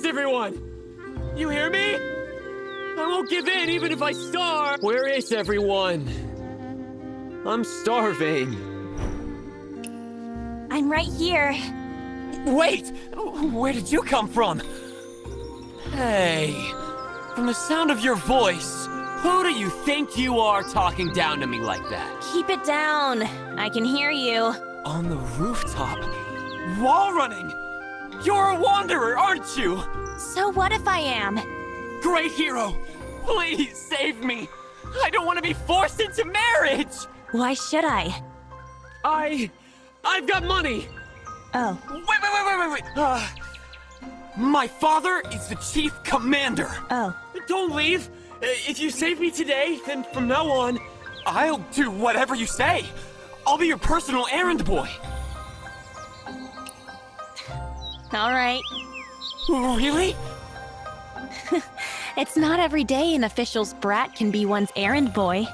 everyone? You hear me? I won't give in even if I starve. Where is everyone? I'm starving. I'm right here. Wait! Where did you come from? Hey, from the sound of your voice, who do you think you are talking down to me like that? Keep it down. I can hear you. On the rooftop? Wall running! You're a wanderer, aren't you? So what if I am? Great hero! Please save me! I don't want to be forced into marriage! Why should I? I've got money! Oh. Wait. My father is the chief commander. Oh. Don't leave. If you save me today, then from now on, I'll do whatever you say. I'll be your personal errand boy. All right. Really? It's not every day an official's brat can be one's errand boy.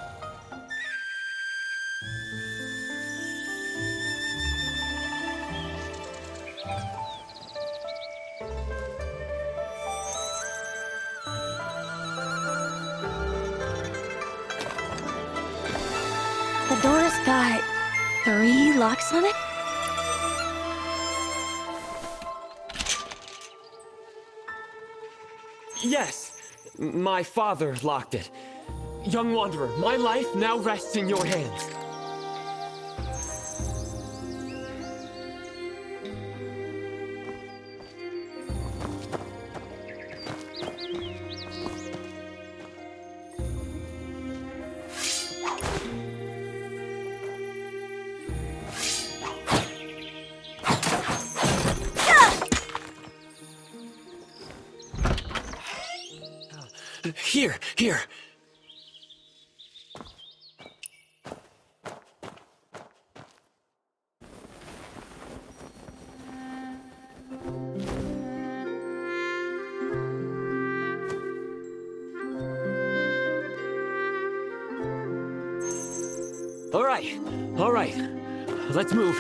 The door's got 3 locks on it? Yes. My father locked it. Young Wanderer, my life now rests in your hands. Here. All right. Let's move.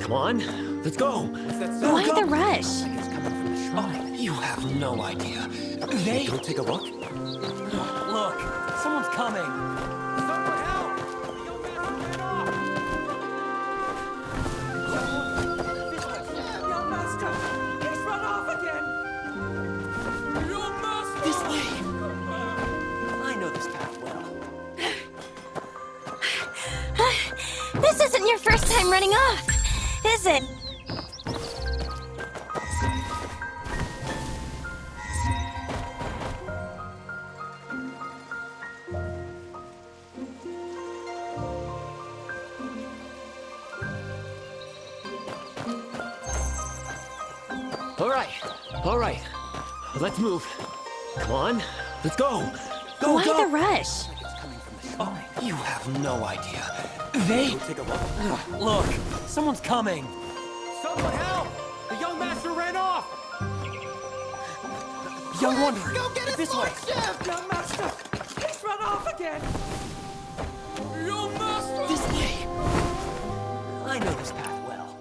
Come on, let's go. Why the rush? Oh, you have no idea. They... Go take a look. Look, someone's coming. Someone help! Young master! He's run off again! Young master! This way! I know this path well. This isn't your first time running off, is it? All right. Let's move. Come on, let's go. Why the rush? Oh, you have no idea. They... Go take a look. Look, someone's coming. Someone help! The young master ran off! Young Wanderer, go get this his way! shift! Young master, he's run off again! Young master! This way! I know this path well.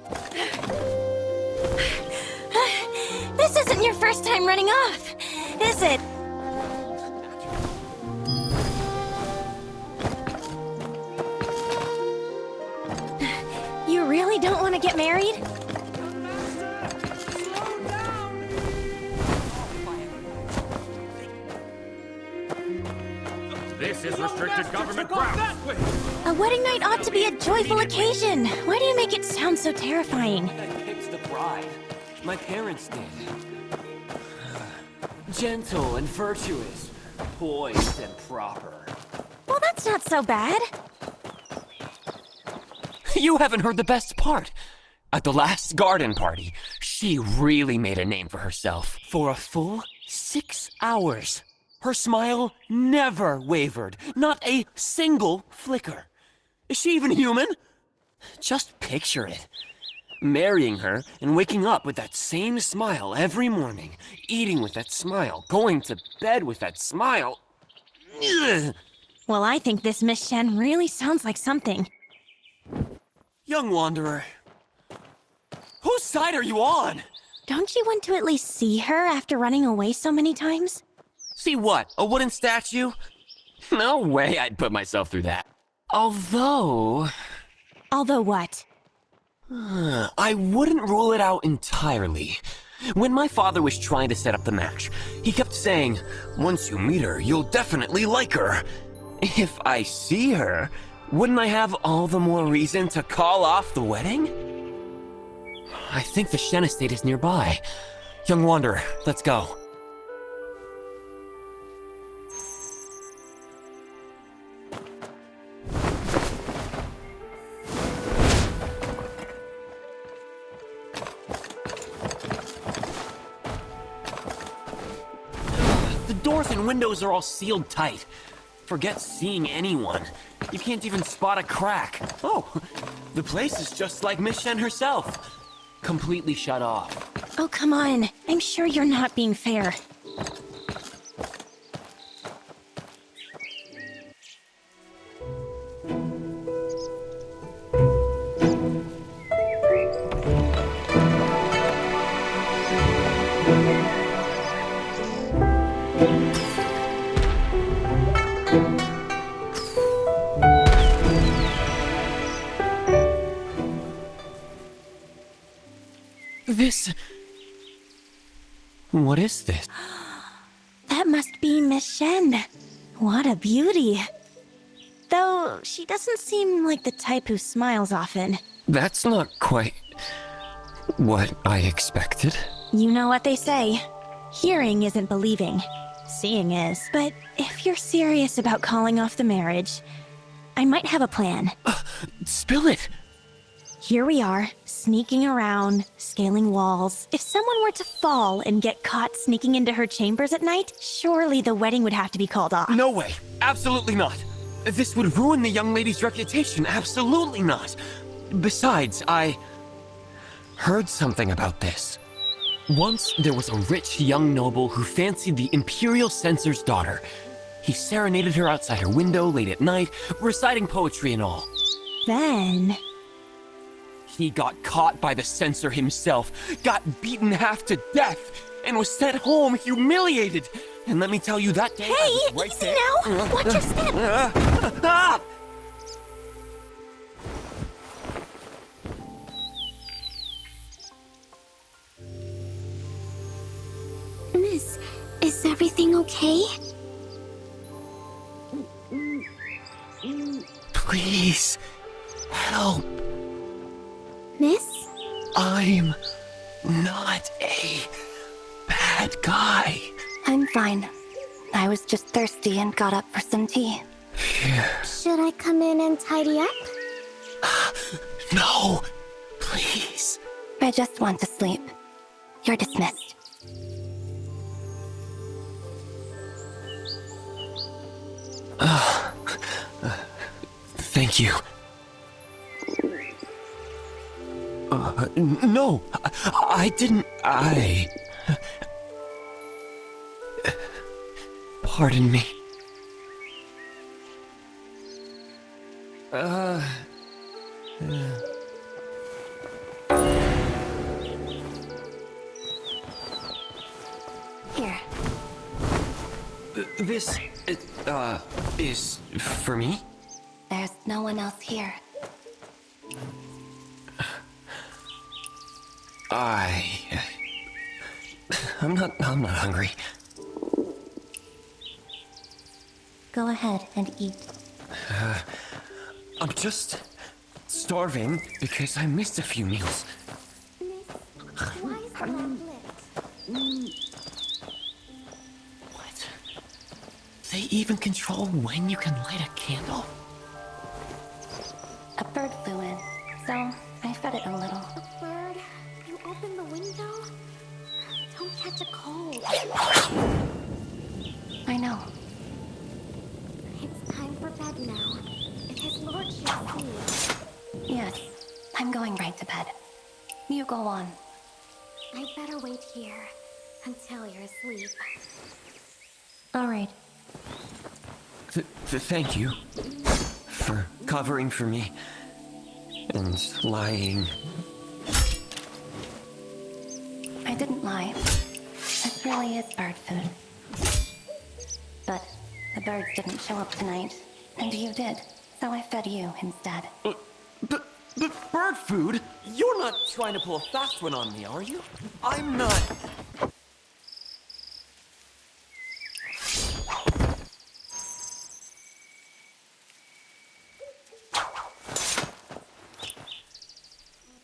This isn't your first time running off, is it? You really don't want to get married? Slow down! This is restricted government ground. A wedding night ought to be a joyful occasion. Why do you make it sound so terrifying? I picked the bride. My parents did. Gentle and virtuous, poised and proper. Well, that's not so bad. You haven't heard the best part. At the last garden party, she really made a name for herself. For a full 6 hours, her smile never wavered, not a single flicker. Is she even human? Just picture it. Marrying her and waking up with that same smile every morning, eating with that smile, going to bed with that smile. Ugh. Well, I think this Miss Shen really sounds like something. Young Wanderer, whose side are you on? Don't you want to at least see her after running away so many times? See what? A wooden statue? No way I'd put myself through that. Although, Although what? I wouldn't rule it out entirely. When my father was trying to set up the match, he kept saying, once you meet her, you'll definitely like her. If I see her, wouldn't I have all the more reason to call off the wedding? I think the Shen estate is nearby. Young Wanderer, let's go. The doors and windows are all sealed tight. Forget seeing anyone. You can't even spot a crack. Oh, the place is just like Miss Shen herself. Completely shut off. Oh, come on. I'm sure you're not being fair. What is this? That must be Miss Shen. What a beauty. Though, she doesn't seem like the type who smiles often. That's not quite what I expected. You know what they say. Hearing isn't believing. Seeing is. But if you're serious about calling off the marriage, I might have a plan. Spill it! Here we are, sneaking around, scaling walls. If someone were to fall and get caught sneaking into her chambers at night, surely the wedding would have to be called off. No way! Absolutely not! This would ruin the young lady's reputation. Absolutely not! Besides, I heard something about this. Once there was a rich young noble who fancied the Imperial Censor's daughter. He serenaded her outside her window late at night, reciting poetry and all. Then... he got caught by the censor himself, got beaten half to death, and was sent home humiliated. And let me tell you, that day Hey, I was right easy there. now! Watch your step! Miss, is everything okay? Please, help. Miss? I'm not a bad guy. I'm fine. I was just thirsty and got up for some tea. Should I come in and tidy up? No, please. I just want to sleep. You're dismissed. Thank you. No, I didn't. Pardon me. Here. This, is for me? There's no one else here. I'm not hungry. Go ahead and eat. I'm just starving because I missed a few meals. Why is the lamp lit? What? They even control when you can light a candle? A bird flew in, so I fed it a little. A bird? You open the window? Don't catch a cold. I know. It's time for bed now. If his lordship sees, Yes, I'm going right to bed. You go on. I'd better wait here until you're asleep. All right. Thank you for covering for me and lying. I did is bird food. But the birds didn't show up tonight, and you did, so I fed you instead. Bird food? You're not trying to pull a fast one on me, are you? I'm not...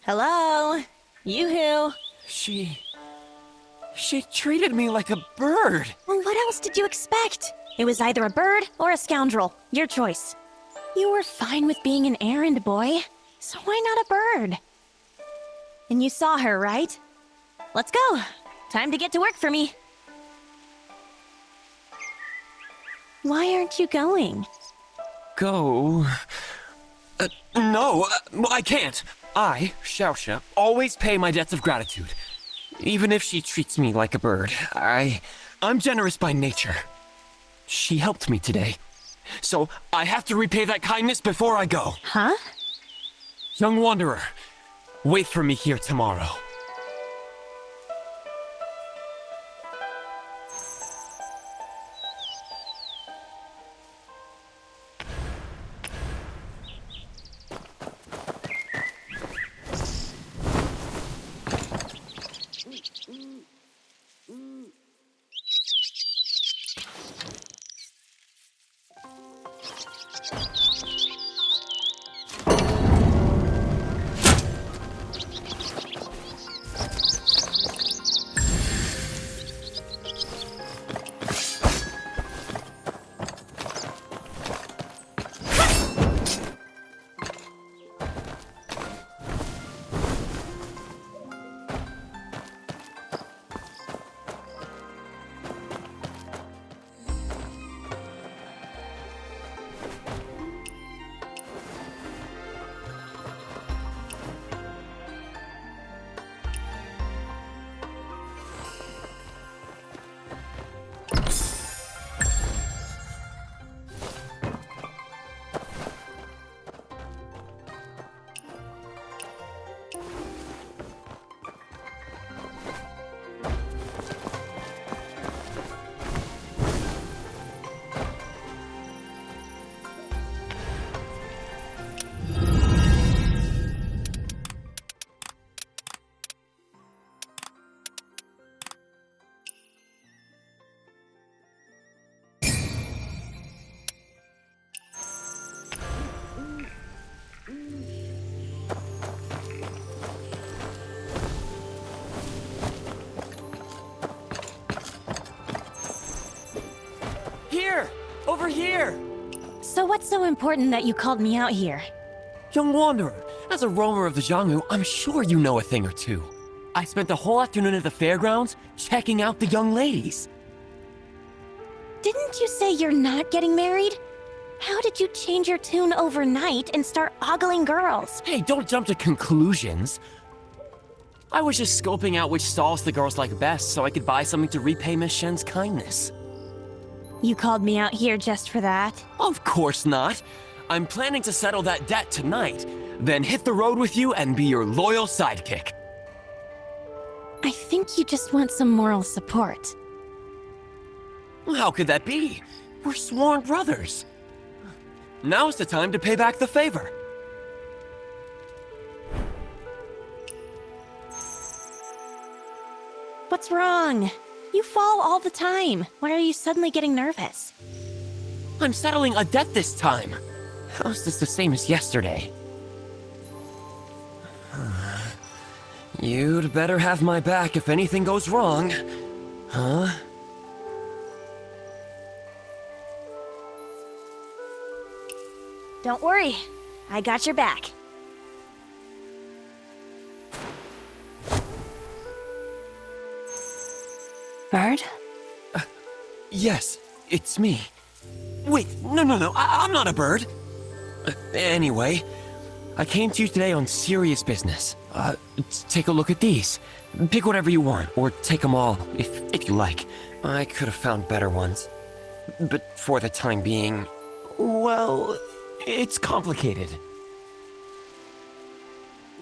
Hello? Yoo-hoo. She treated me like a bird. Well, what else did you expect? It was either a bird or a scoundrel. Your choice. You were fine with being an errand boy, so why not a bird? And you saw her, right? Let's go. Time to get to work for me. Why aren't you going? Go... no, I can't. I, Xiaoxia, always pay my debts of gratitude. Even if she treats me like a bird, I'm generous by nature. She helped me today. So I have to repay that kindness before I go. Huh? Young Wanderer, wait for me here tomorrow. Here! Over here! So what's so important that you called me out here? Young Wanderer, as a roamer of the Jianghu, I'm sure you know a thing or two. I spent the whole afternoon at the fairgrounds checking out the young ladies. Didn't you say you're not getting married? How did you change your tune overnight and start ogling girls? Hey, don't jump to conclusions. I was just scoping out which stalls the girls like best so I could buy something to repay Miss Shen's kindness. You called me out here just for that? Of course not. I'm planning to settle that debt tonight, then hit the road with you and be your loyal sidekick. I think you just want some moral support. How could that be? We're sworn brothers. Now's the time to pay back the favor. What's wrong? You fall all the time. Why are you suddenly getting nervous? I'm settling a debt this time. How's this the same as yesterday? You'd better have my back if anything goes wrong. Huh? Don't worry. I got your back. Bird? Yes, it's me. Wait, no, I'm not a bird. Anyway, I came to you today on serious business. Take a look at these. Pick whatever you want, or take them all, if you like. I could have found better ones. But for the time being, well, it's complicated.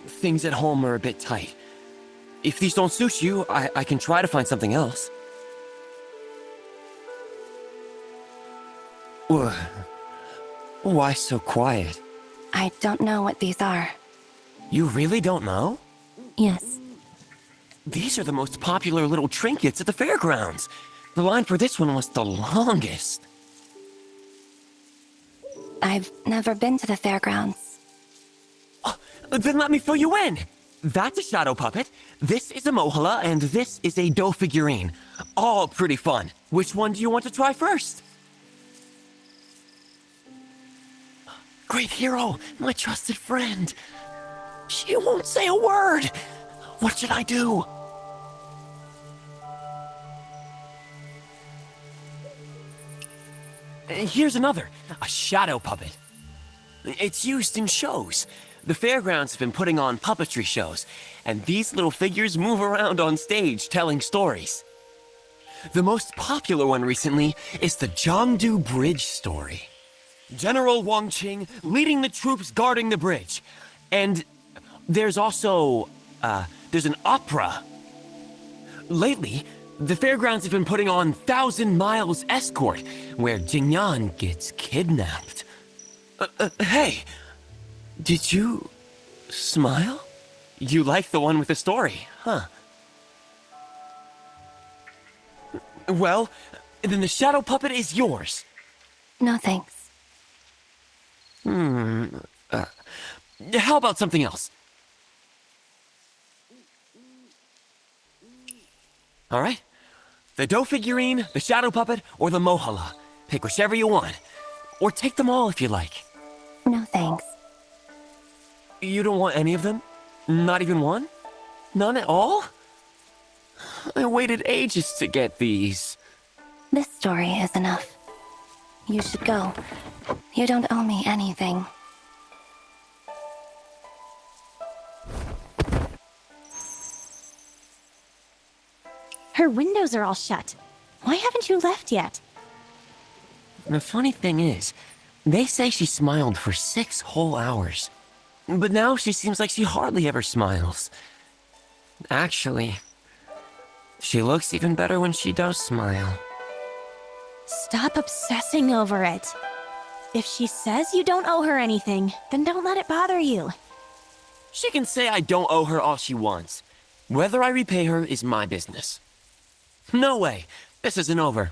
Things at home are a bit tight. If these don't suit you, I can try to find something else. Why so quiet? I don't know what these are. You really don't know? Yes. These are the most popular little trinkets at the fairgrounds. The line for this one was the longest. I've never been to the fairgrounds. Then let me fill you in. That's a shadow puppet, this is a Mohala, and this is a dough figurine. All pretty fun. Which one do you want to try first? Great hero, my trusted friend. She won't say a word. What should I do? Here's another, a shadow puppet. It's used in shows. The fairgrounds have been putting on puppetry shows, and these little figures move around on stage telling stories. The most popular one recently is the Jiangdu Bridge story. General Wang Qing leading the troops guarding the bridge. And there's also, there's an opera. Lately, the fairgrounds have been putting on 1,000 Miles Escort, where Jingyan gets kidnapped. Hey, did you smile? You like the one with the story, huh? Well, then the shadow puppet is yours. No thanks. How about something else? All right. The dough figurine, the shadow puppet, or the Mohala. Pick whichever you want. Or take them all if you like. No thanks. You don't want any of them? Not even one? None at all? I waited ages to get these. This story is enough. You should go. You don't owe me anything. Her windows are all shut. Why haven't you left yet? The funny thing is, they say she smiled for 6 whole hours. But now she seems like she hardly ever smiles. Actually, she looks even better when she does smile. Stop obsessing over it. If she says you don't owe her anything, then don't let it bother you. She can say I don't owe her all she wants. Whether I repay her is my business. No way. This isn't over.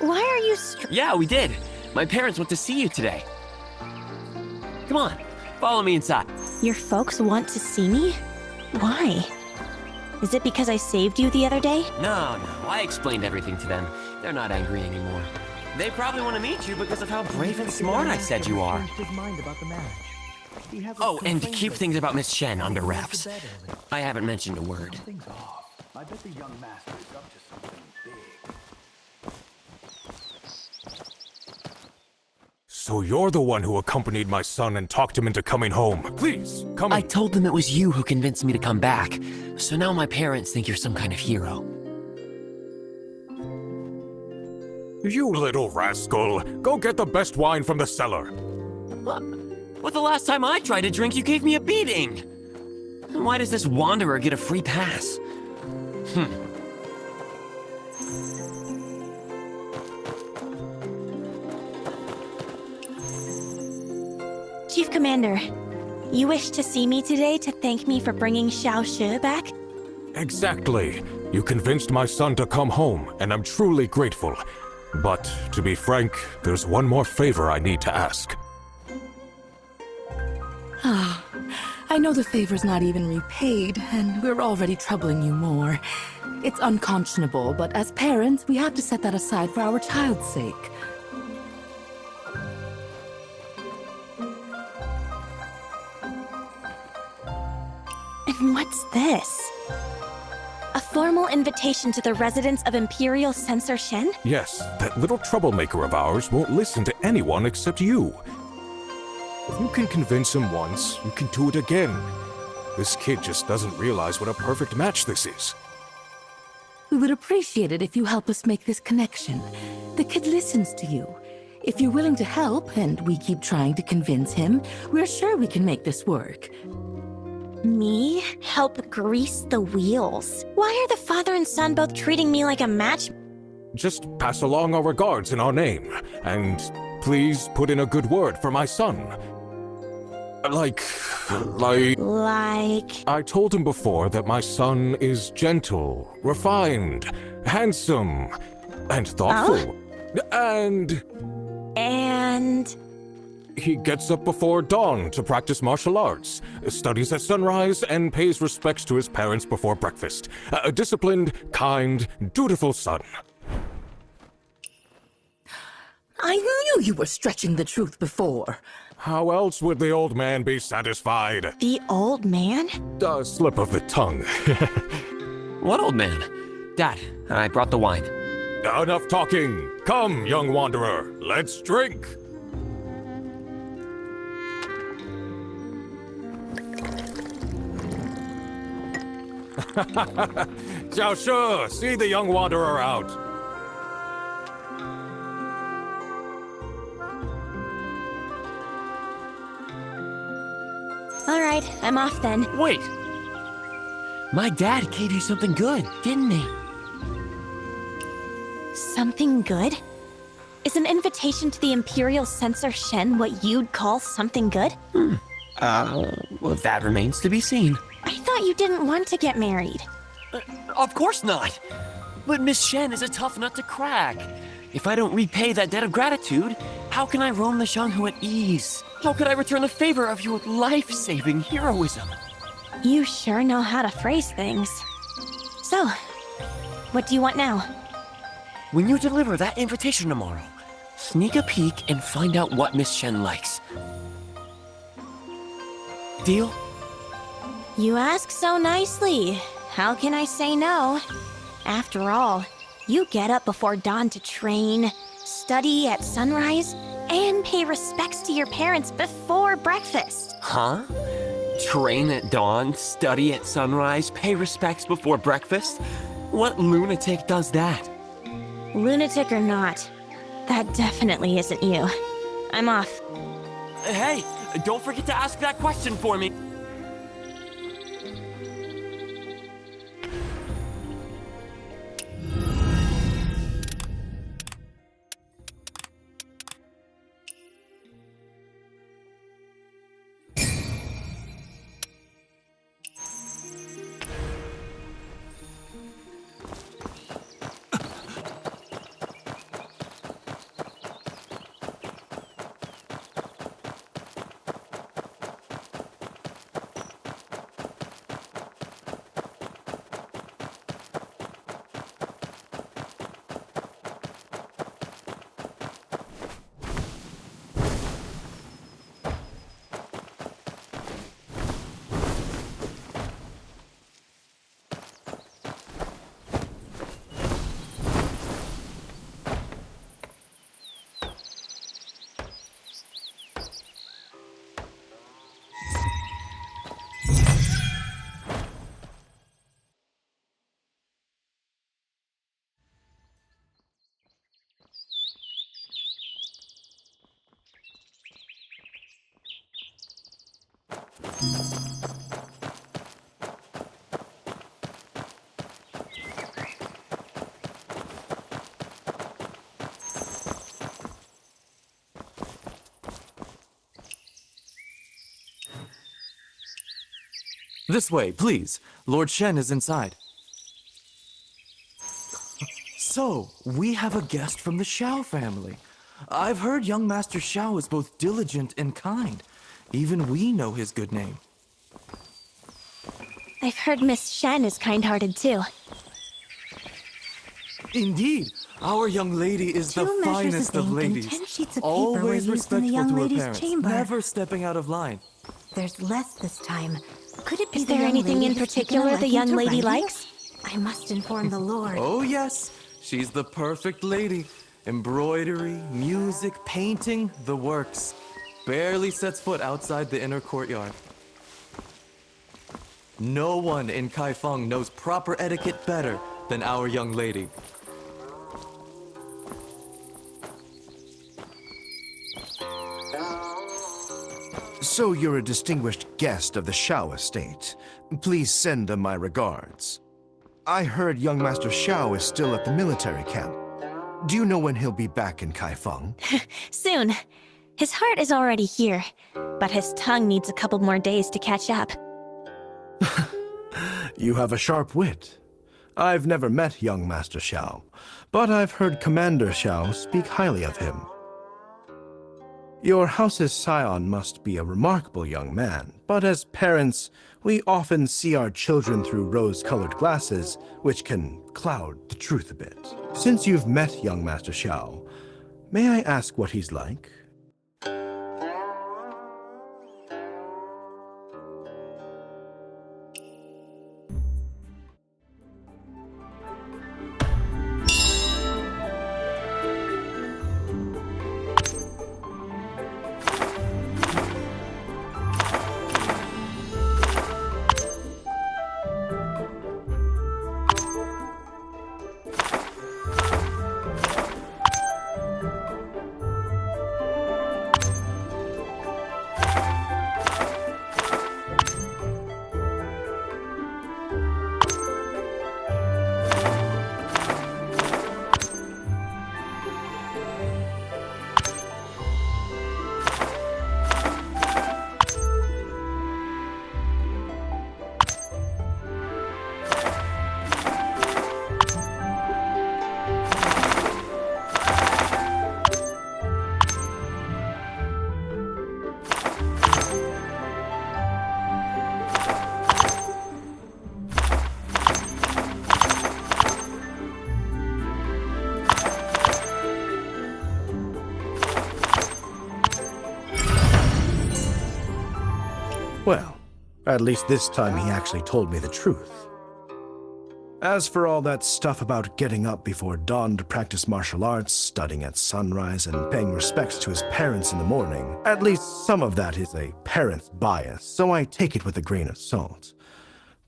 Why are you Yeah, we did. My parents went to see you today. Come on, follow me inside. Your folks want to see me? Why? Is it because I saved you the other day? No, I explained everything to them. They're not angry anymore. They probably want to meet you because of how brave and smart I said you are. Oh, and keep things about Miss Shen under wraps. I haven't mentioned a word. I bet the young master is up to something big. So you're the one who accompanied my son and talked him into coming home. Please, come I in. told them it was you who convinced me to come back, so now my parents think you're some kind of hero. You little rascal. Go get the best wine from the cellar. But the last time I tried to drink, you gave me a beating. And why does this wanderer get a free pass? Chief Commander, you wish to see me today to thank me for bringing Xiao Shi back? Exactly. You convinced my son to come home, and I'm truly grateful. But, to be frank, there's one more favor I need to ask. I know the favor's not even repaid, and we're already troubling you more. It's unconscionable, but as parents, we have to set that aside for our child's sake. And what's this? A formal invitation to the residents of Imperial Censor Shen? Yes, that little troublemaker of ours won't listen to anyone except you. If you can convince him once, you can do it again. This kid just doesn't realize what a perfect match this is. We would appreciate it if you help us make this connection. The kid listens to you. If you're willing to help, and we keep trying to convince him, we're sure we can make this work. Me? Help grease the wheels? Why are the father and son both treating me like a match? Just pass along our regards in our name, and please put in a good word for my son. Like... I told him before that my son is gentle, refined, handsome, and thoughtful. And he gets up before dawn to practice martial arts, studies at sunrise, and pays respects to his parents before breakfast. A disciplined, kind, dutiful son. I knew you were stretching the truth before. How else would the old man be satisfied? The old man? A slip of the tongue. What old man? Dad, I brought the wine. Enough talking. Come, young wanderer, let's drink. Xiao Shi, see the young wanderer out. All right, I'm off then. Wait! My dad gave you something good, didn't he? Something good? Is an invitation to the Imperial Censor Shen what you'd call something good? Well, that remains to be seen. I thought you didn't want to get married. Of course not! But Miss Shen is a tough nut to crack. If I don't repay that debt of gratitude, how can I roam the Xianghu at ease? How could I return the favor of your life-saving heroism? You sure know how to phrase things. So, what do you want now? When you deliver that invitation tomorrow, sneak a peek and find out what Miss Shen likes. Deal? You ask so nicely. How can I say no? After all, you get up before dawn to train, study at sunrise, and pay respects to your parents before breakfast. Huh? Train at dawn, study at sunrise, pay respects before breakfast? What lunatic does that? Lunatic or not, that definitely isn't you. I'm off. Hey, don't forget to ask that question for me. This way, please. Lord Shen is inside. So, we have a guest from the Xiao family. I've heard young Master Xiao is both diligent and kind. Even we know his good name. I've heard Miss Shen is kind-hearted too. Indeed, our young lady is the 2 measures finest of of ink and ladies. 10 sheets of paper were Always used in the respectful young to her lady's parents, chamber. never stepping out of line. There's less this time. Could it be Is the there young anything lady in has taken a particular the liking young to lady writing? likes? I must inform the Lord. Oh yes, she's the perfect lady. Embroidery, music, painting, the works. Barely sets foot outside the inner courtyard. No one in Kaifeng knows proper etiquette better than our young lady. So you're a distinguished guest of the Xiao estate. Please send them my regards. I heard young Master Xiao is still at the military camp. Do you know when he'll be back in Kaifeng? Soon. His heart is already here, but his tongue needs a couple more days to catch up. You have a sharp wit. I've never met young Master Xiao, but I've heard Commander Xiao speak highly of him. Your house's scion must be a remarkable young man, but as parents, we often see our children through rose-colored glasses, which can cloud the truth a bit. Since you've met young Master Xiao, may I ask what he's like? Well, at least this time he actually told me the truth. As for all that stuff about getting up before dawn to practice martial arts, studying at sunrise, and paying respects to his parents in the morning, at least some of that is a parent's bias, so I take it with a grain of salt.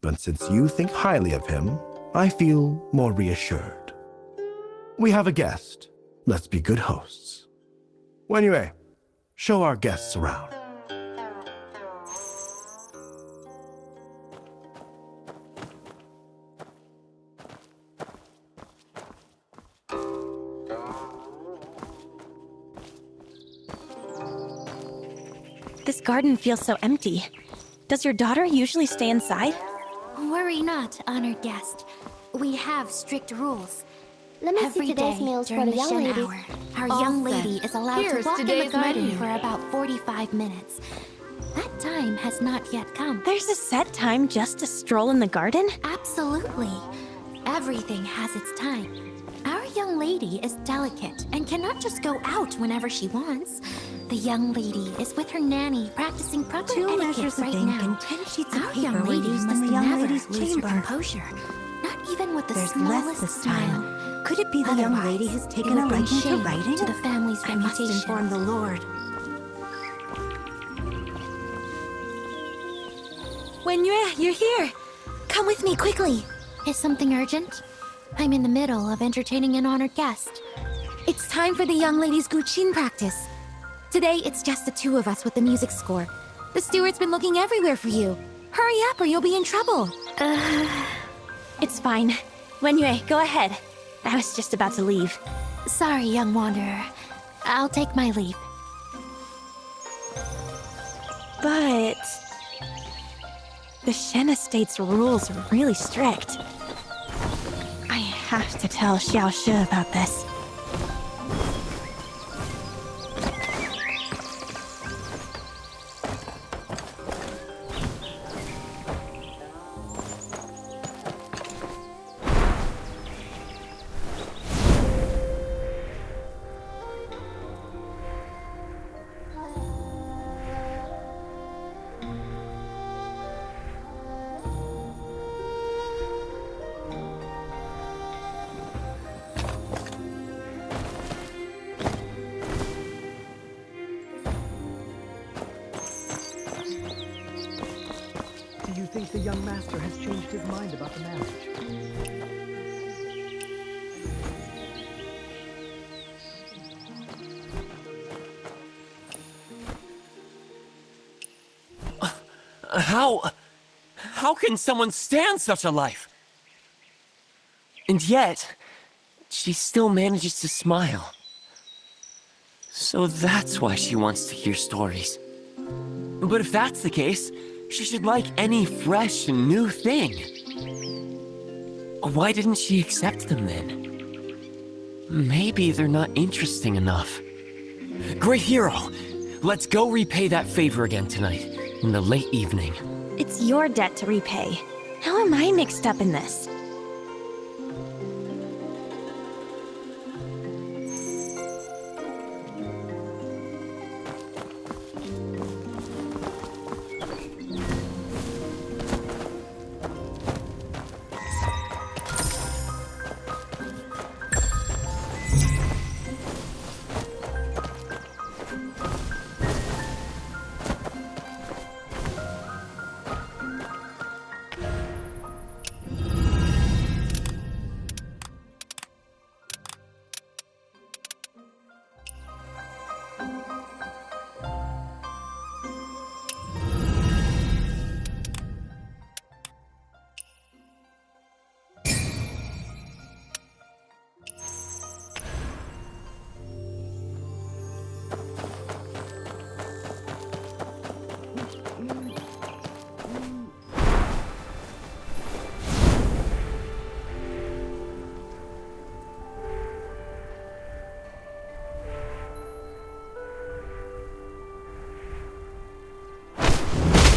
But since you think highly of him, I feel more reassured. We have a guest. Let's be good hosts. Wenyu, show our guests around. This garden feels so empty. Does your daughter usually stay inside? Worry not, honored guest. We have strict rules. Let me Every see today's day meals for during the the young Shen lady. hour, our All young set. lady is allowed Here's to walk in the today's garden menu. for about 45 minutes. That time has not yet come. There's a set time just to stroll in the garden? Absolutely. Everything has its time. Our young lady is delicate and cannot just go out whenever she wants. The young lady is with her nanny practicing proper 2 etiquette measures of right ink now. and 10 sheets of Our paper young were lady used must in the young never lady's lose her chamber. composure. Not even with the There's smallest less this smile. time. Could it be the young Otherwise, lady has it taken would a bring liking to shame writing? to the family's I must reputation. inform the Lord. Wenyu, you're here! Come with me quickly! Is something urgent? I'm in the middle of entertaining an honored guest. It's time for the young lady's Guqin practice. Today, it's just the two of us with the music score. The steward's been looking everywhere for you. Hurry up or you'll be in trouble. It's fine. Wenyue, go ahead. I was just about to leave. Sorry, young wanderer. I'll take my leave. But... the Shen Estate's rules are really strict. I have to tell Xiao Shi about this. Do you think the young master has changed his mind about the marriage? How can someone stand such a life? And yet, she still manages to smile. So that's why she wants to hear stories. But if that's the case, she should like any fresh and new thing. Why didn't she accept them then? Maybe they're not interesting enough. Great hero! Let's go repay that favor again tonight, in the late evening. It's your debt to repay. How am I mixed up in this?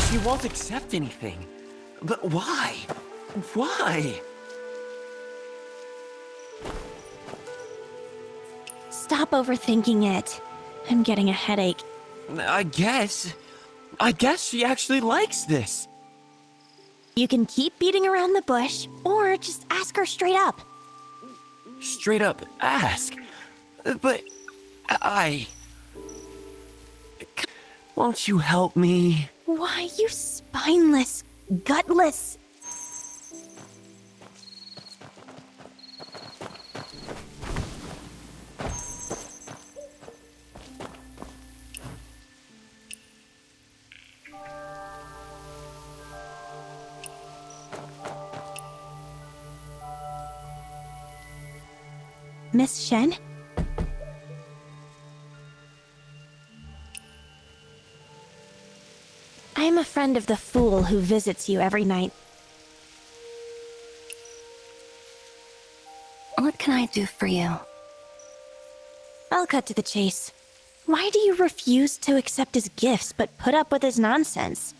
She won't accept anything. But why? Why? Stop overthinking it. I'm getting a headache. I guess she actually likes this. You can keep beating around the bush, or just ask her straight up. Straight up ask. But won't you help me? Why, you spineless, gutless... Miss Shen? I'm a friend of the fool who visits you every night. What can I do for you? I'll cut to the chase. Why do you refuse to accept his gifts but put up with his nonsense?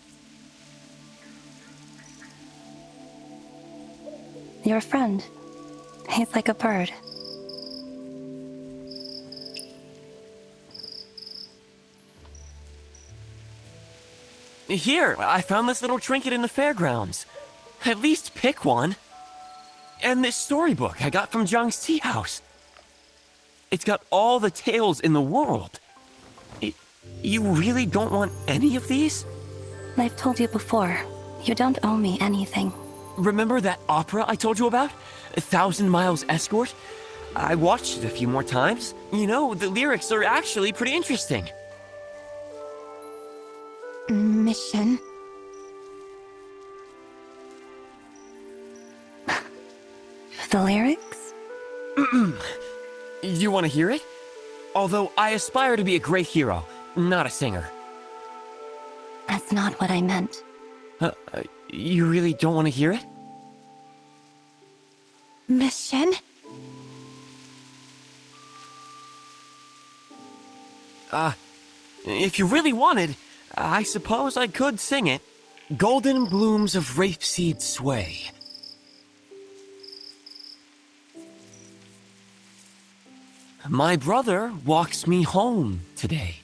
You're a friend. He's like a bird. Here, I found this little trinket in the fairgrounds. At least pick one. And this storybook I got from Zhang's tea house. It's got all the tales in the world. You really don't want any of these? I've told you before, you don't owe me anything. Remember that opera I told you about? 1,000 Miles Escort? I watched it a few more times. You know, the lyrics are actually pretty interesting. Miss Shen. The lyrics? You want to hear it? Although I aspire to be a great hero, not a singer. That's not what I meant. You really don't want to hear it? Miss Shen? If you really wanted, I suppose I could sing it. Golden blooms of rapeseed sway. My brother walks me home today.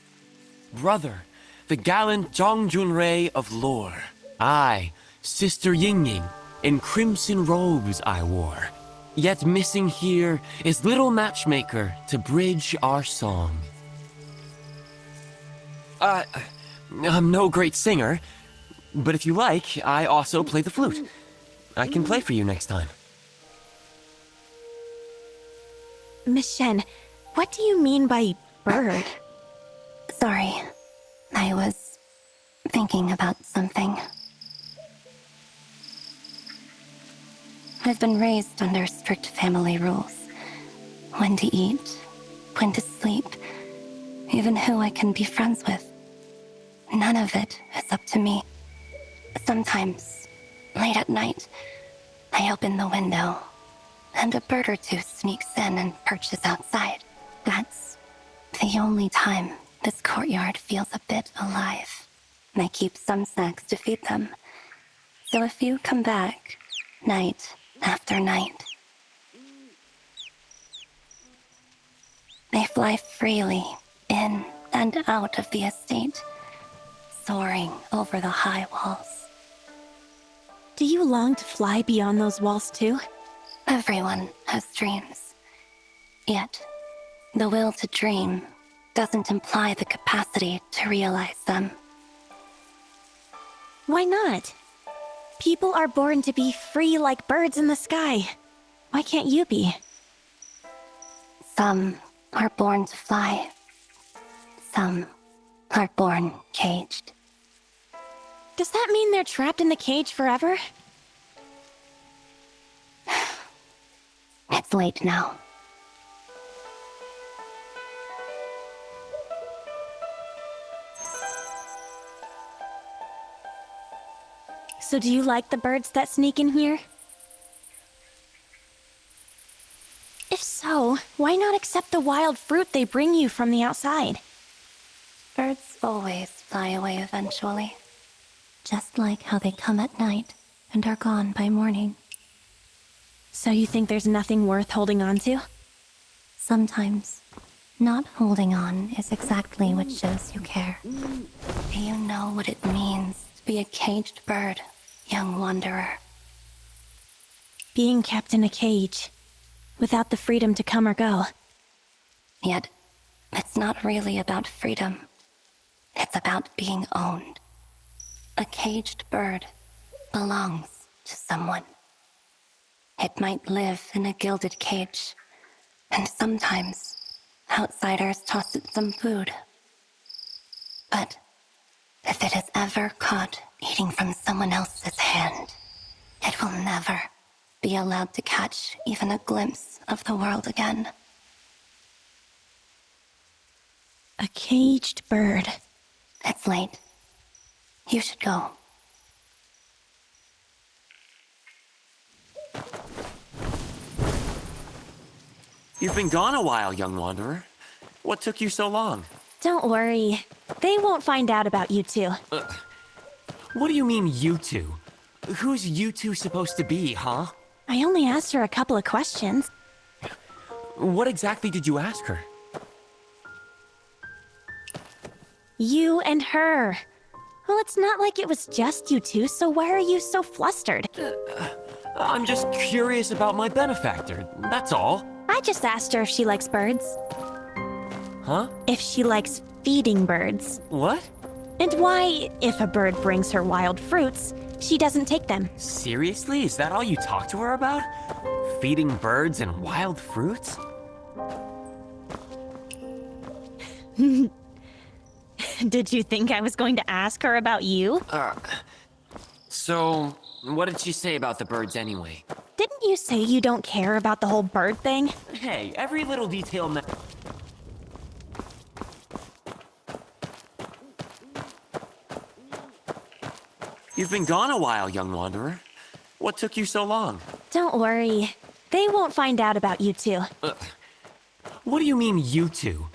Brother, the gallant Zhang Junrei of lore. I, Sister Ying Ying, in crimson robes I wore. Yet missing here is little matchmaker to bridge our song. I'm no great singer, but if you like, I also play the flute. I can play for you next time. Miss Shen, what do you mean by bird? Sorry. I was thinking about something. I've been raised under strict family rules. When to eat, when to sleep, even who I can be friends with. None of it is up to me. Sometimes, late at night, I open the window, and a bird or two sneaks in and perches outside. That's the only time this courtyard feels a bit alive. And I keep some snacks to feed them. So if you come back, night after night, they fly freely in and out of the estate, soaring over the high walls. Do you long to fly beyond those walls too? Everyone has dreams. Yet, the will to dream doesn't imply the capacity to realize them. Why not? People are born to be free like birds in the sky. Why can't you be? Some are born to fly. Some are born caged. Does that mean they're trapped in the cage forever? It's late now. So do you like the birds that sneak in here? If so, why not accept the wild fruit they bring you from the outside? Birds always fly away eventually. Just like how they come at night and are gone by morning. So you think there's nothing worth holding on to? Sometimes, not holding on is exactly what shows you care. Do you know what it means to be a caged bird, young wanderer? Being kept in a cage, without the freedom to come or go. Yet, it's not really about freedom. It's about being owned. A caged bird belongs to someone. It might live in a gilded cage, and sometimes outsiders toss it some food. But if it is ever caught eating from someone else's hand, it will never be allowed to catch even a glimpse of the world again. A caged bird. It's late. You should go. You've been gone a while, young wanderer. What took you so long? Don't worry. They won't find out about you two. What do you mean, you two? Who's you two supposed to be, huh? I only asked her a couple of questions. What exactly did you ask her? You and her. Well, it's not like it was just you two, so why are you so flustered? I'm just curious about my benefactor, that's all. I just asked her if she likes birds. Huh? If she likes feeding birds. What? And why, if a bird brings her wild fruits, she doesn't take them. Seriously? Is that all you talk to her about? Feeding birds and wild fruits? Did you think I was going to ask her about you? So, what did she say about the birds anyway? Didn't you say you don't care about the whole bird thing? Hey, every little detail You've been gone a while, young wanderer. What took you so long? Don't worry. They won't find out about you two. What do you mean, you two?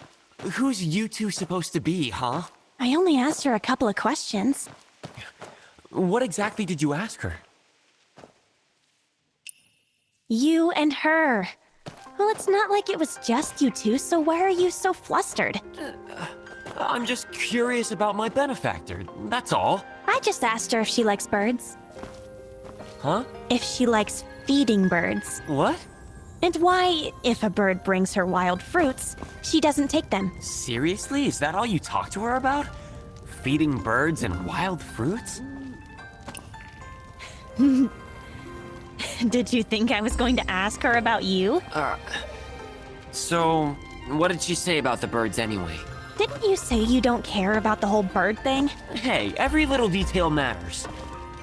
Who's you two supposed to be, huh? I only asked her a couple of questions. What exactly did you ask her? You and her. Well, it's not like it was just you two, so why are you so flustered? I'm just curious about my benefactor, that's all. I just asked her if she likes birds. Huh? If she likes feeding birds. What? And why, if a bird brings her wild fruits, she doesn't take them. Seriously? Is that all you talk to her about? Feeding birds and wild fruits? Did you think I was going to ask her about you? So, what did she say about the birds anyway? Didn't you say you don't care about the whole bird thing? Hey, every little detail matters.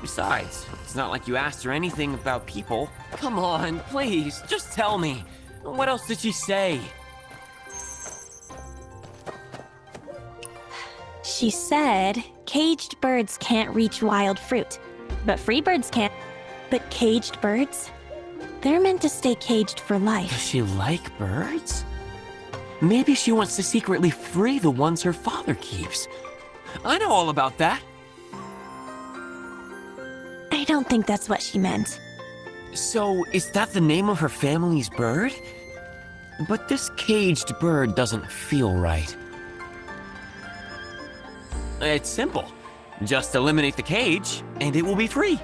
Besides, it's not like you asked her anything about people. Come on, please, just tell me. What else did she say? She said caged birds can't reach wild fruit, but free birds can. But caged birds? They're meant to stay caged for Does life. she like birds? Maybe she wants to secretly free the ones her father keeps. I know all about that. I don't think that's what she meant. So, is that the name of her family's bird? But this caged bird doesn't feel right. It's simple. Just eliminate the cage, and it will be free.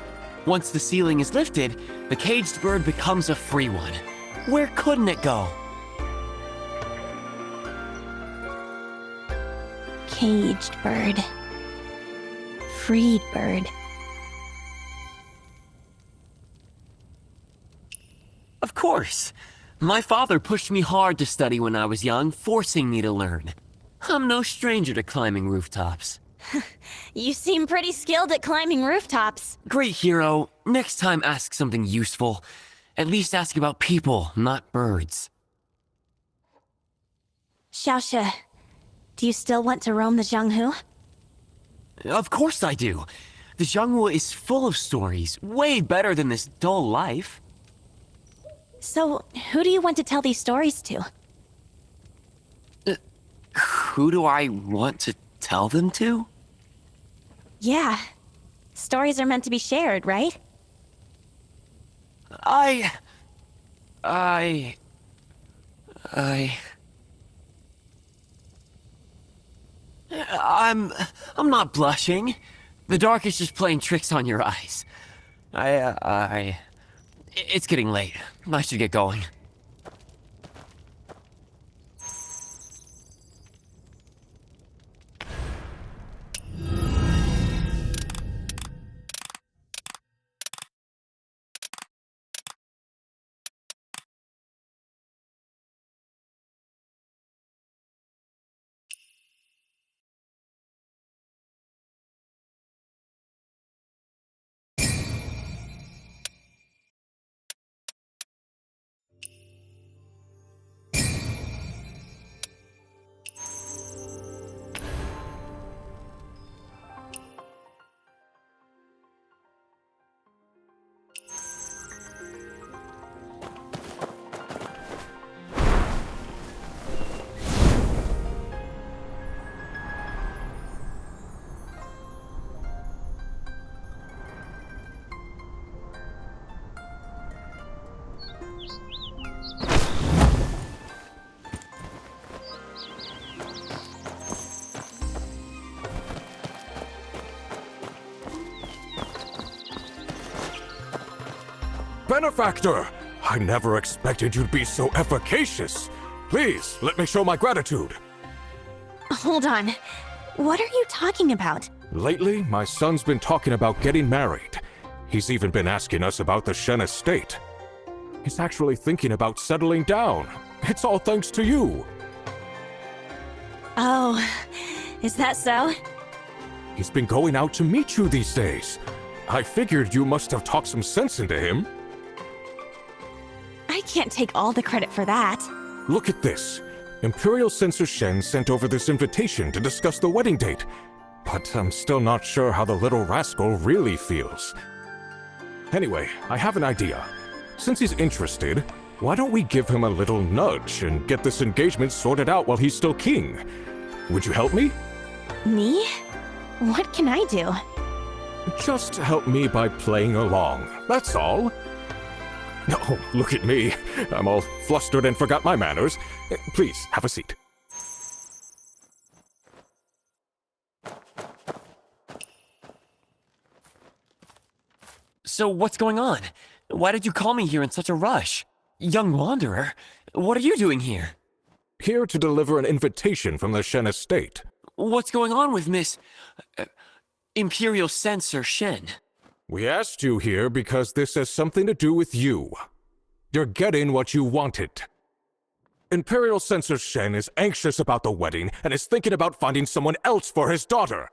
Once the ceiling is lifted, the caged bird becomes a free one. Where couldn't it go? Caged bird. Freed bird. Of course. My father pushed me hard to study when I was young, forcing me to learn. I'm no stranger to climbing rooftops. You seem pretty skilled at climbing rooftops. Great hero, next time ask something useful. At least ask about people, not birds. Xiaoxia, do you still want to roam the Jianghu? Of course I do. The Jianghu is full of stories, way better than this dull life. So, who do you want to tell these stories to? Who do I want to tell them to? Yeah. Stories are meant to be shared, right? I'm not blushing. The dark is just playing tricks on your eyes. It's getting late. I should get going. Benefactor! I never expected you'd be so efficacious. Please, let me show my gratitude. Hold on. What are you talking about? Lately, my son's been talking about getting married. He's even been asking us about the Shen estate. He's actually thinking about settling down. It's all thanks to you. Oh, Is that so? He's been going out to meet you these days. I figured you must have talked some sense into him. I can't take all the credit for that. Look at this. Imperial Censor Shen sent over this invitation to discuss the wedding date. But I'm still not sure how the little rascal really feels. Anyway, I have an idea. Since he's interested, why don't we give him a little nudge and get this engagement sorted out while he's still king? Would you help me? Me? What can I do? Just help me by playing along, that's all. Oh, look at me. I'm all flustered and forgot my manners. Please, have a seat. So what's going on? Why did you call me here in such a rush? Young wanderer, what are you doing here? Here to deliver an invitation from the Shen estate. What's going on with Miss... Imperial Censor Shen? We asked you here because this has something to do with you. You're getting what you wanted. Imperial Censor Shen is anxious about the wedding and is thinking about finding someone else for his daughter.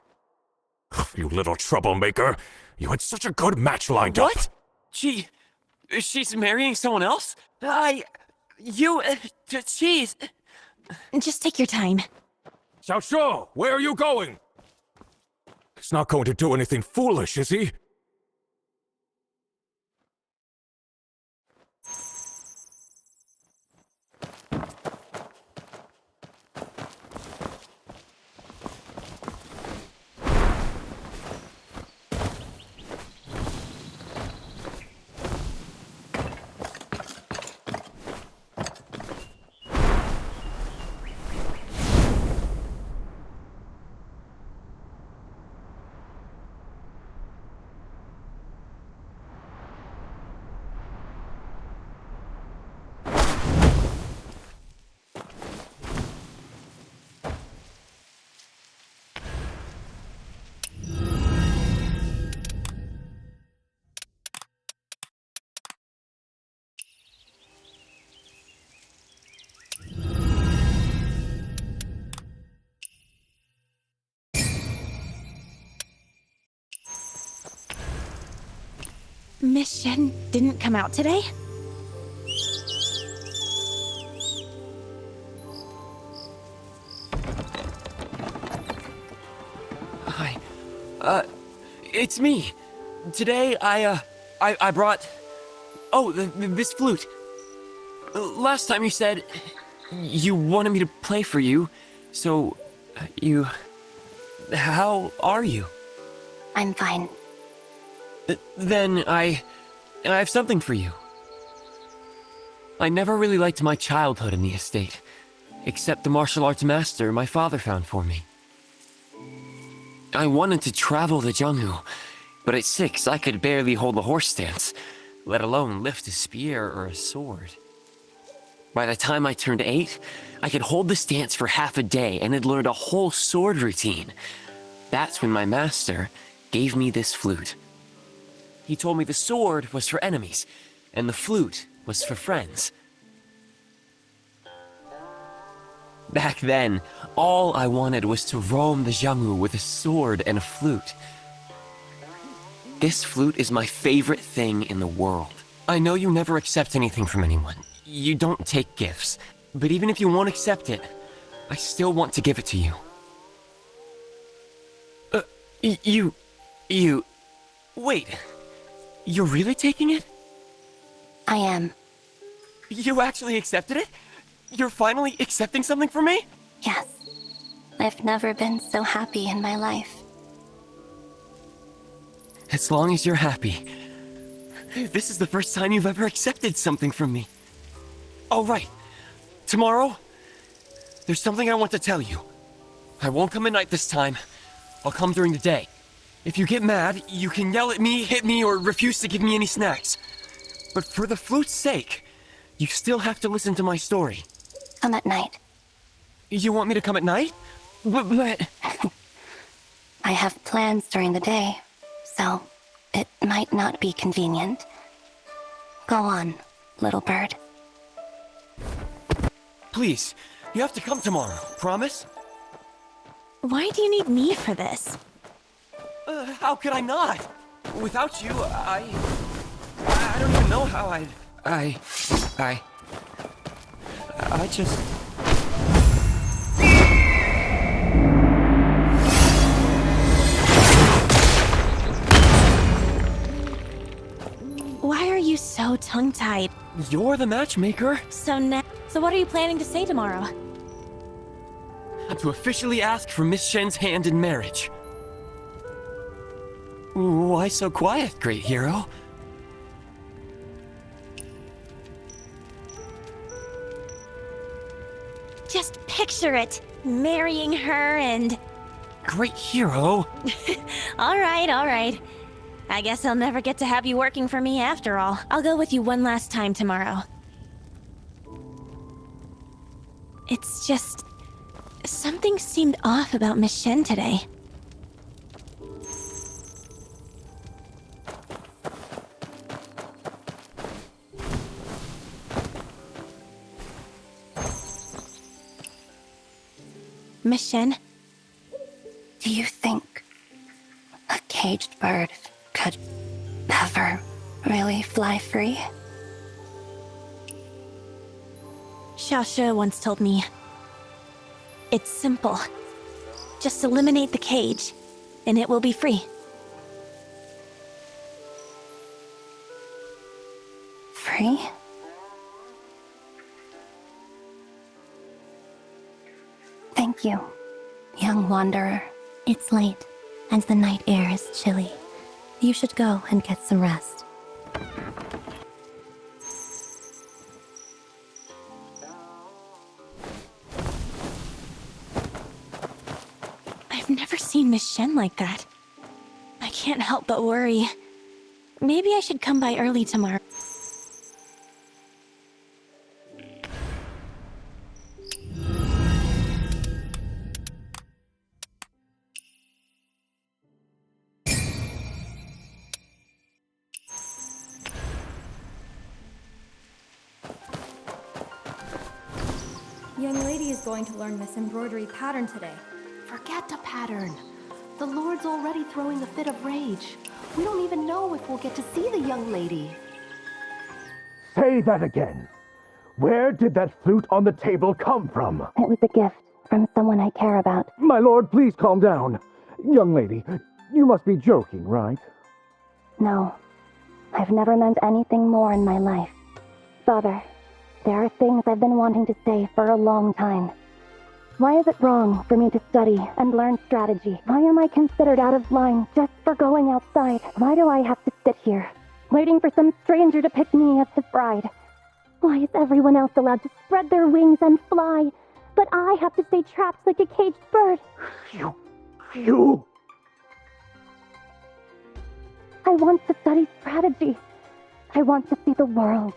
You little troublemaker. You had such a good match lined up. What? She's marrying someone else? She's... Just take your time. Xiaoshu, where are you going? He's not going to do anything foolish, is he? Miss Shen didn't come out today? Hi. It's me. Today, I brought... Oh, this flute. Last time you said you wanted me to play for you, so you... How are you? I'm fine. Then I have something for you. I never really liked my childhood in the estate, except the martial arts master my father found for me. I wanted to travel the Jianghu, but at 6 I could barely hold a horse stance, let alone lift a spear or a sword. By the time I turned 8, I could hold the stance for half a day and had learned a whole sword routine. That's when my master gave me this flute. He told me the sword was for enemies, and the flute was for friends. Back then, all I wanted was to roam the Jianghu with a sword and a flute. This flute is my favorite thing in the world. I know you never accept anything from anyone. You don't take gifts. But even if you won't accept it, I still want to give it to you. Wait. You're really taking it? I am. You actually accepted it? You're finally accepting something from me? Yes. I've never been so happy in my life. As long as you're happy. This is the first time you've ever accepted something from me. Oh, right. Tomorrow, there's something I want to tell you. I won't come at night this time. I'll come during the day. If you get mad, you can yell at me, hit me, or refuse to give me any snacks. But for the flute's sake, you still have to listen to my story. Come at night. You want me to come at night? But... I have plans during the day, so it might not be convenient. Go on, little bird. Please, you have to come tomorrow, promise? Why do you need me for this? How could I not? Without you, I don't even know how I just... Why are you so tongue-tied? You're the matchmaker. So what are you planning to say tomorrow? To officially ask for Miss Shen's hand in marriage. Why so quiet, great hero? Just picture it. Marrying her and... Great hero? Alright. I guess I'll never get to have you working for me after all. I'll go with you one last time tomorrow. It's just... something seemed off about Miss Shen today. Miss Shen? Do you think a caged bird could ever really fly free? Xiao once told me, it's simple. Just eliminate the cage, and it will be free. Free? Thank you, young wanderer. It's late, and the night air is chilly. You should go and get some rest. I've never seen Miss Shen like that. I can't help but worry. Maybe I should come by early tomorrow. Young lady is going to learn this embroidery pattern today. Forget a pattern. The Lord's already throwing a fit of rage. We don't even know if we'll get to see the young lady. Say that again. Where did that flute on the table come from? It was a gift from someone I care about. My lord, please calm down. Young lady, you must be joking, right? No. I've never meant anything more in my life. Father, there are things I've been wanting to say for a long time. Why is it wrong for me to study and learn strategy? Why am I considered out of line just for going outside? Why do I have to sit here, waiting for some stranger to pick me as his bride? Why is everyone else allowed to spread their wings and fly, but I have to stay trapped like a caged bird? You... I want to study strategy. I want to see the world.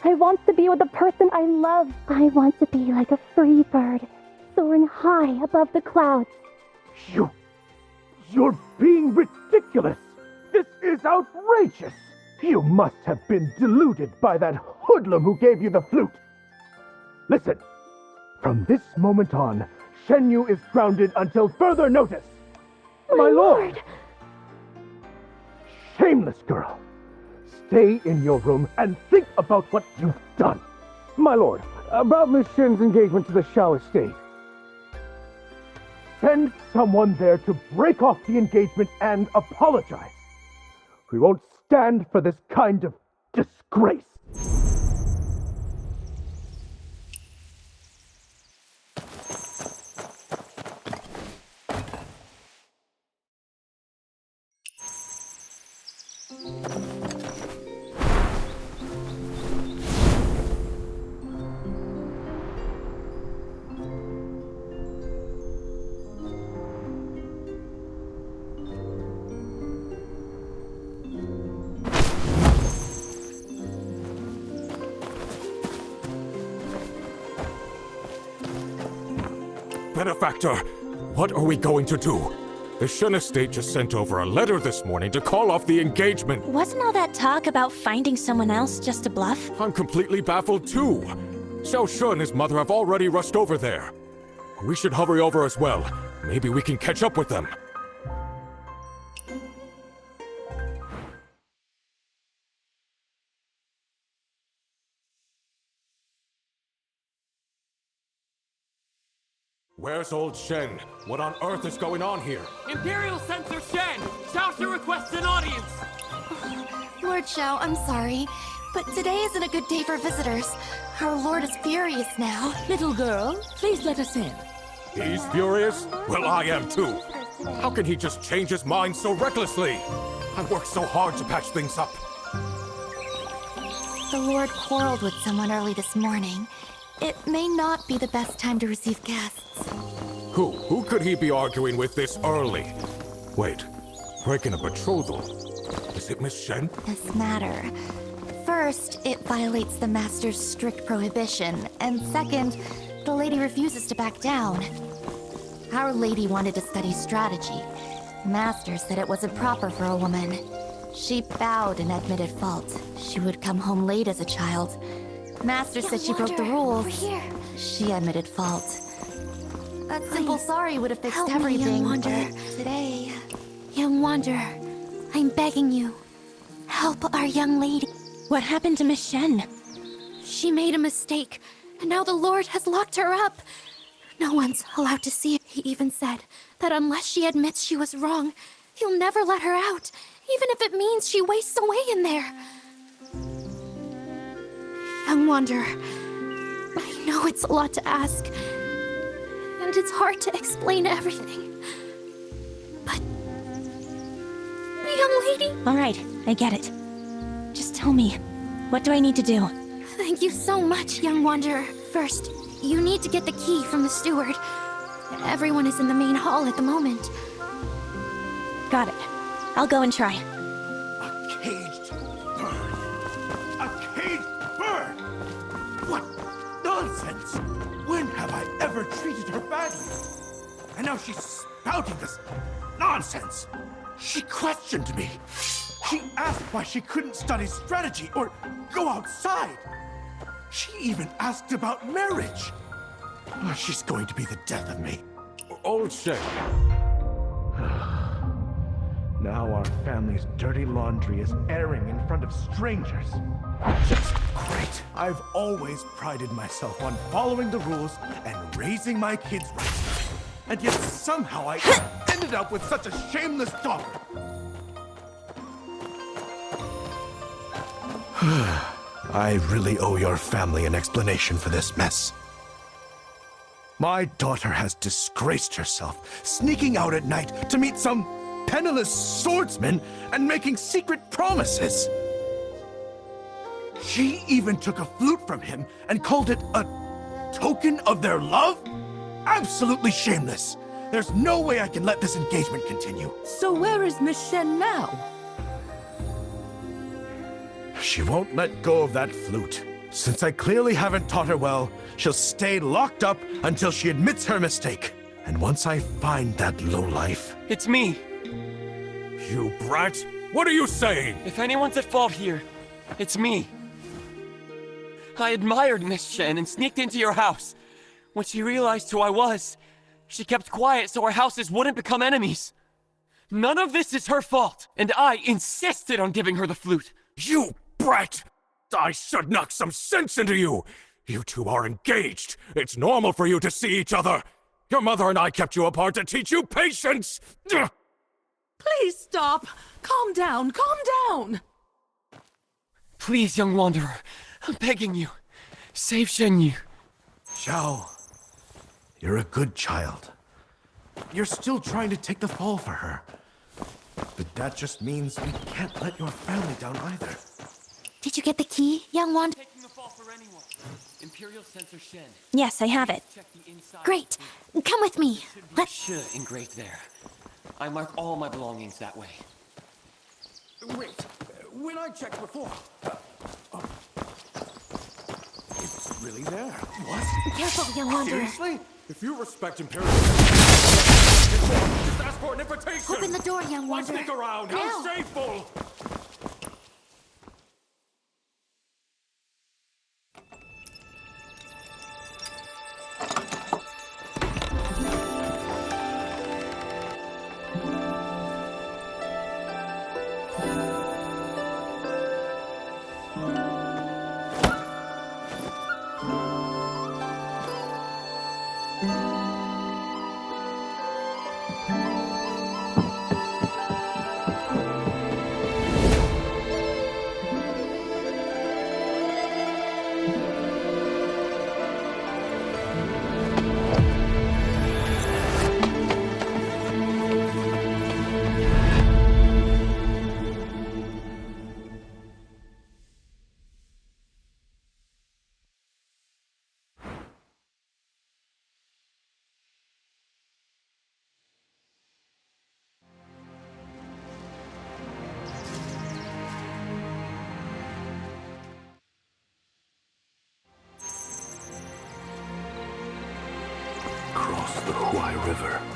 I want to be with the person I love. I want to be like a free bird, soaring high above the clouds. You're being ridiculous! This is outrageous! You must have been deluded by that hoodlum who gave you the flute! Listen, from this moment on, Shenyu is grounded until further notice! My lord! Shameless girl! Stay in your room and think about what you've done! My lord, about Miss Shen's engagement to the Shao estate. Send someone there to break off the engagement and apologize. We won't stand for this kind of disgrace. Benefactor, what are we going to do? The Shen estate just sent over a letter this morning to call off the engagement. Wasn't all that talk about finding someone else just a bluff? I'm completely baffled too. Xiao Shun and his mother have already rushed over there. We should hurry over as well. Maybe we can catch up with them. Where's old Shen? What on earth is going on here? Imperial Censor Shen! Xiao requests an audience! Lord Xiao, I'm sorry, but today isn't a good day for visitors. Our lord is furious now. Little girl, please let us in. He's furious? Well, I am too. How can he just change his mind so recklessly? I worked so hard to patch things up. The lord quarreled with someone early this morning. It may not be the best time to receive guests. Who could he be arguing with this early? Wait, breaking a betrothal? Is it Miss Shen? This matter. First, it violates the Master's strict prohibition, and second, the lady refuses to back down. Our lady wanted to study strategy. Master said it wasn't proper for a woman. She bowed and admitted fault. She would come home late as a child. Master said she broke the rules. She admitted fault. A simple sorry would have fixed everything. Young Wanderer. Today, Young Wanderer, I'm begging you, help our young lady. What happened to Miss Shen? She made a mistake, and now the Lord has locked her up. No one's allowed to see it. He even said that unless she admits she was wrong, he'll never let her out, even if it means she wastes away in there. Young Wanderer, I know it's a lot to ask, and it's hard to explain everything, but... Young lady... All right, I get it. Just tell me, what do I need to do? Thank you so much, Young Wanderer. First, you need to get the key from the steward. Everyone is in the main hall at the moment. Got it. I'll go and try. A caged bird! A caged bird! What nonsense! When have I ever treated her badly? And now she's spouting this nonsense! She questioned me. She asked why she couldn't study strategy or go outside. She even asked about marriage. Oh, she's going to be the death of me. Old Shen. Now our family's dirty laundry is airing in front of strangers. Just great. I've always prided myself on following the rules and raising my kids right. And yet somehow I ended up with such a shameless daughter. I really owe your family an explanation for this mess. My daughter has disgraced herself, sneaking out at night to meet some penniless swordsman and making secret promises. She even took a flute from him and called it a token of their love? Absolutely shameless. There's no way I can let this engagement continue. So where is Miss Shen now? She won't let go of that flute. Since I clearly haven't taught her well, she'll stay locked up until she admits her mistake. And once I find that lowlife... It's me. You brat! What are you saying? If anyone's at fault here, it's me. I admired Miss Shen and sneaked into your house. When she realized who I was, she kept quiet so our houses wouldn't become enemies. None of this is her fault, and I insisted on giving her the flute. You brat! I should knock some sense into you! You two are engaged. It's normal for you to see each other. Your mother and I kept you apart to teach you patience! Ugh. Please stop. Calm down, calm down. Please, young wanderer, I'm begging you. Save Shenyu. Xiao, you're a good child. You're still trying to take the fall for her. But that just means we can't let your family down either. Did you get the key, Young Wanderer? Taking the fall for anyone. Imperial Censor Shen. Yes, I have it. Check the inside. Great. Come with me. Let's... Should engraved there. I mark all my belongings that way. Wait, when I checked before, it's really there. What? Careful, Young Wanderer. Seriously? If you respect Imperial... just ask for an invitation! Open the door, Young Why Wanderer. sneak around? Now. How shameful! the Huai River.